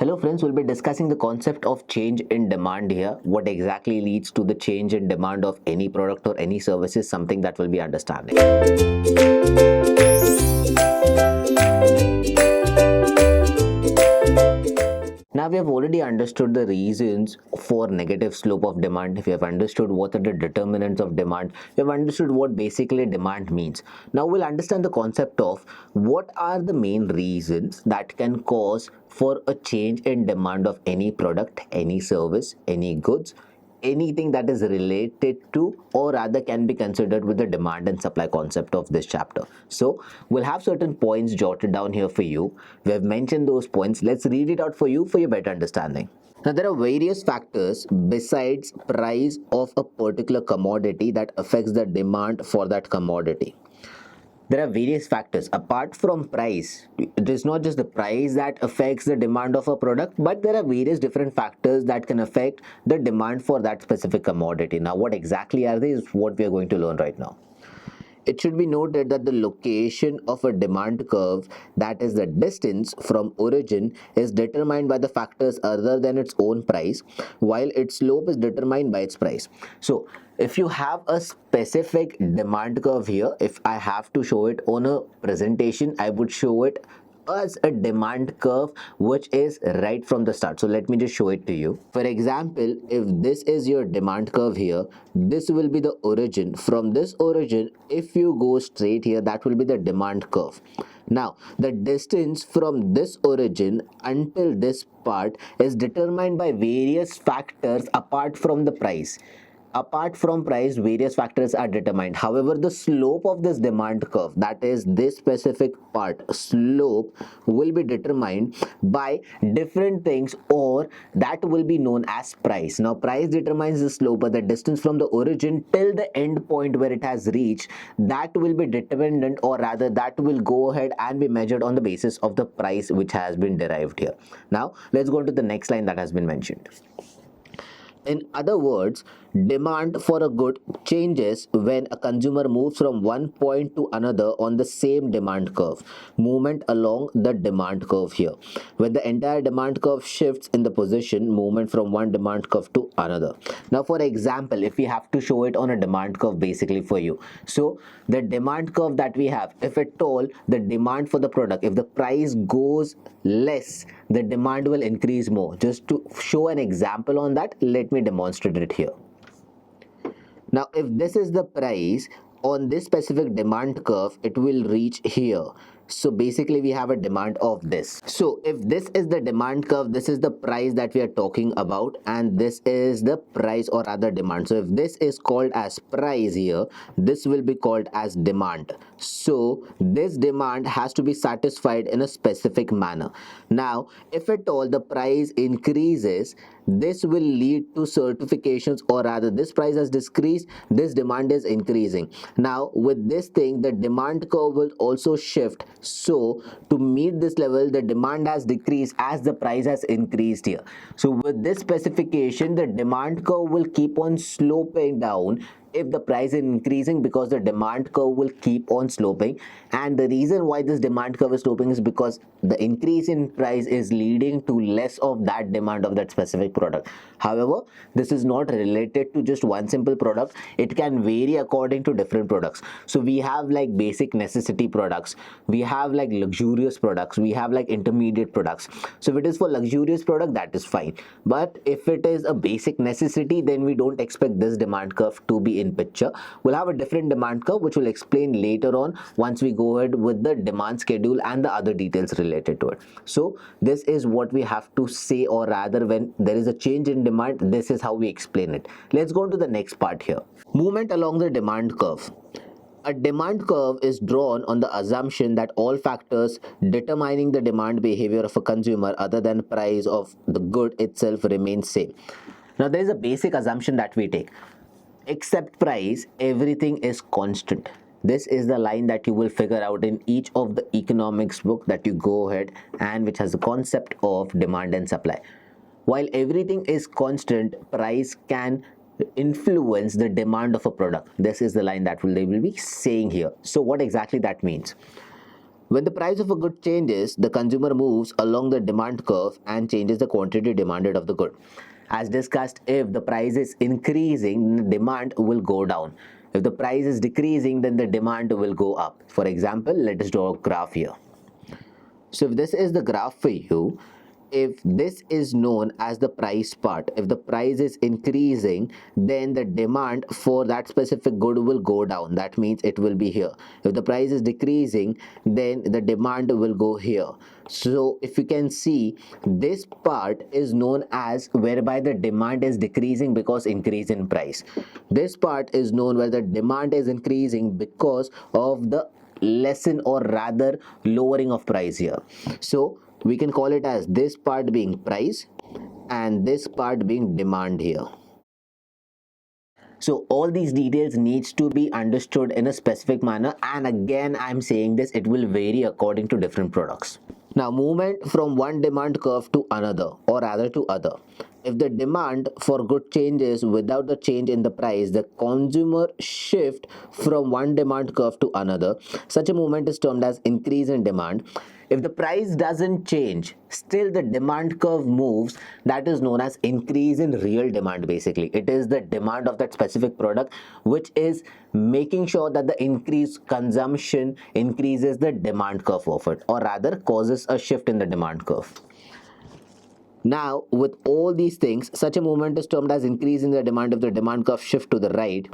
Hello friends, we'll be discussing the concept of change in demand here. What exactly leads to the change in demand of any product or any service is something that we'll be understanding. Now we have already understood the reasons for negative slope of demand. We have understood what are the determinants of demand. We have understood what basically demand means. Now we'll understand the concept of what are the main reasons that can cause for a change in demand of any product, any service, any goods, anything that is related to or rather can be considered with the demand and supply concept of this chapter. So we'll have certain points jotted down here for you. We have mentioned those points. Let's read it out for you for your better understanding. Now there are various factors besides price of a particular commodity that affects the demand for that commodity. There are various factors apart from price. It is not just the price that affects the demand of a product, but there are various different factors that can affect the demand for that specific commodity. Now what exactly are they is what we are going to learn right now. It should be noted that the location of a demand curve, that is the distance from origin, is determined by the factors other than its own price, while its slope is determined by its price. So if you have a specific demand curve here, if I have to show it on a presentation, I would show it as a demand curve which is right from the start. So let me just show it to you. For example, if this is your demand curve here, this will be the origin. From this origin, if you go straight here, that will be the demand curve. Now the distance from this origin until this part is determined by various factors apart from the price. Apart from price, various factors are determined. However, the slope of this demand curve, that is this specific part, slope will be determined by different things, or that will be known as price. Now price determines the slope, but the distance from the origin till the end point where it has reached, that will be dependent, or rather that will go ahead and be measured on the basis of the price which has been derived here. Now let's go to the next line that has been mentioned. In other words, demand for a good changes when a consumer moves from one point to another on the same demand curve. Movement along the demand curve here. When the entire demand curve shifts in the position, movement from one demand curve to another. Now, for example, if we have to show it on a demand curve basically for you. So, the demand curve that we have, if at all the demand for the product, if the price goes less, the demand will increase more. Just to show an example on that, let me demonstrate it here. Now if this is the price on this specific demand curve, it will reach here. So basically we have a demand of this. So if this is the demand curve, this is the price that we are talking about, and this is the price or other demand. So if this is called as price here, this will be called as demand. So this demand has to be satisfied in a specific manner. Now if at all the price increases, this will lead to certifications, or rather this price has decreased, this demand is increasing. Now with this thing, the demand curve will also shift. So to meet this level, the demand has decreased as the price has increased here. So with this specification, the demand curve will keep on sloping down if the price is increasing, because the demand curve will keep on sloping. And the reason why this demand curve is sloping is because the increase in price is leading to less of that demand of that specific product. However, this is not related to just one simple product. It can vary according to different products. So we have like basic necessity products, we have like luxurious products, we have like intermediate products. So if it is for luxurious product, that is fine, but if it is a basic necessity, then we don't expect this demand curve to be in picture. We'll have a different demand curve which will explain later on once we go ahead with the demand schedule and the other details related to it. So this is what we have to say, or rather when there is a change in demand, this is how we explain it. Let's go to the next part here. Movement along the demand curve. A demand curve is drawn on the assumption that all factors determining the demand behavior of a consumer other than price of the good itself remain same. Now there is a basic assumption that we take. Except price, everything is constant. This is the line that you will figure out in each of the economics book that you go ahead and which has the concept of demand and supply. While everything is constant, price can influence the demand of a product. This is the line that they will be saying here. So what exactly that means? When the price of a good changes, the consumer moves along the demand curve and changes the quantity demanded of the good. As discussed, if the price is increasing, the demand will go down. If the price is decreasing, then the demand will go up. For example, let us draw a graph here. So if this is the graph for you, if this is known as the price part, if the price is increasing, then the demand for that specific good will go down. That means it will be here. If the price is decreasing, then the demand will go here. So if you can see, this part is known as whereby the demand is decreasing because increase in price. This part is known where the demand is increasing because of the lessen or rather lowering of price here. So we can call it as this part being price and this part being demand here. So all these details needs to be understood in a specific manner, and again I'm saying this, it will vary according to different products. Now, movement from one demand curve to another, or rather to other. If the demand for good changes without the change in the price, the consumer shift from one demand curve to another. Such a movement is termed as increase in demand. If the price doesn't change, still the demand curve moves, that is known as increase in real demand. Basically, it is the demand of that specific product which is making sure that the increased consumption increases the demand curve of it, or rather causes a shift in the demand curve. Now, with all these things, such a movement is termed as increase in the demand if the demand curve shift to the right,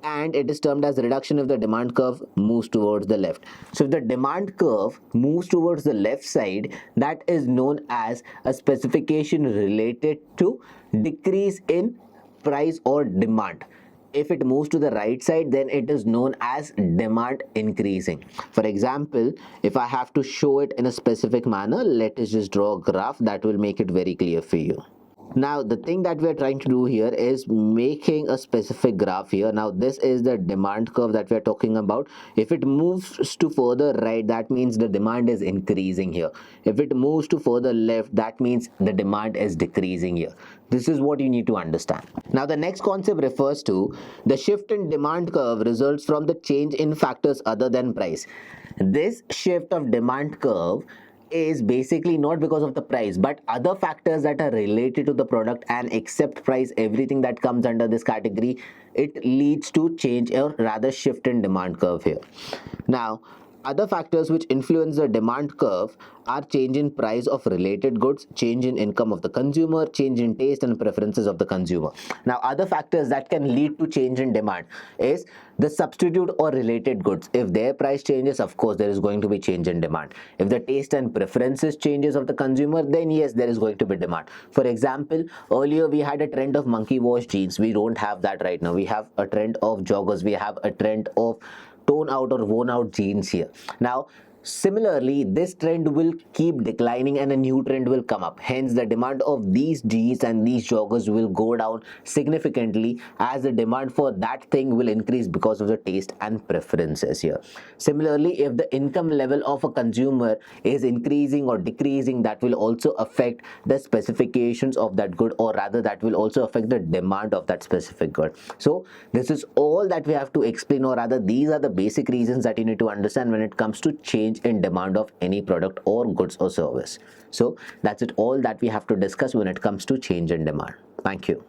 and it is termed as reduction if the demand curve moves towards the left. So if the demand curve moves towards the left side, that is known as a specification related to decrease in price or demand. If it moves to the right side, then it is known as demand increasing. For example, if I have to show it in a specific manner, let us just draw a graph that will make it very clear for you. Now the thing that we're trying to do here is making a specific graph here. Now this is the demand curve that we're talking about. If it moves to further right, that means the demand is increasing here. If it moves to further left, that means the demand is decreasing here. This is what you need to understand. Now the next concept refers to the shift in demand curve results from the change in factors other than price. This shift of demand curve is basically not because of the price but other factors that are related to the product, and except price, everything that comes under this category, it leads to change or rather shift in demand curve here. Now, other factors which influence the demand curve are change in price of related goods, change in income of the consumer, change in taste and preferences of the consumer. Now, other factors that can lead to change in demand is the substitute or related goods. If their price changes, of course, there is going to be change in demand. If the taste and preferences changes of the consumer, then yes, there is going to be demand. For example, earlier we had a trend of monkey wash jeans. We don't have that right now. We have a trend of joggers. We have a trend of tone out or worn out jeans here. Now, similarly, this trend will keep declining and a new trend will come up. Hence, the demand of these jeans and these joggers will go down significantly as the demand for that thing will increase because of the taste and preferences here. Similarly, if the income level of a consumer is increasing or decreasing, that will also affect the specifications of that good, or rather that will also affect the demand of that specific good. So this is all that we have to explain, or rather these are the basic reasons that you need to understand when it comes to change in demand of any product or goods or service. So that's it all that we have to discuss when it comes to change in demand. Thank you.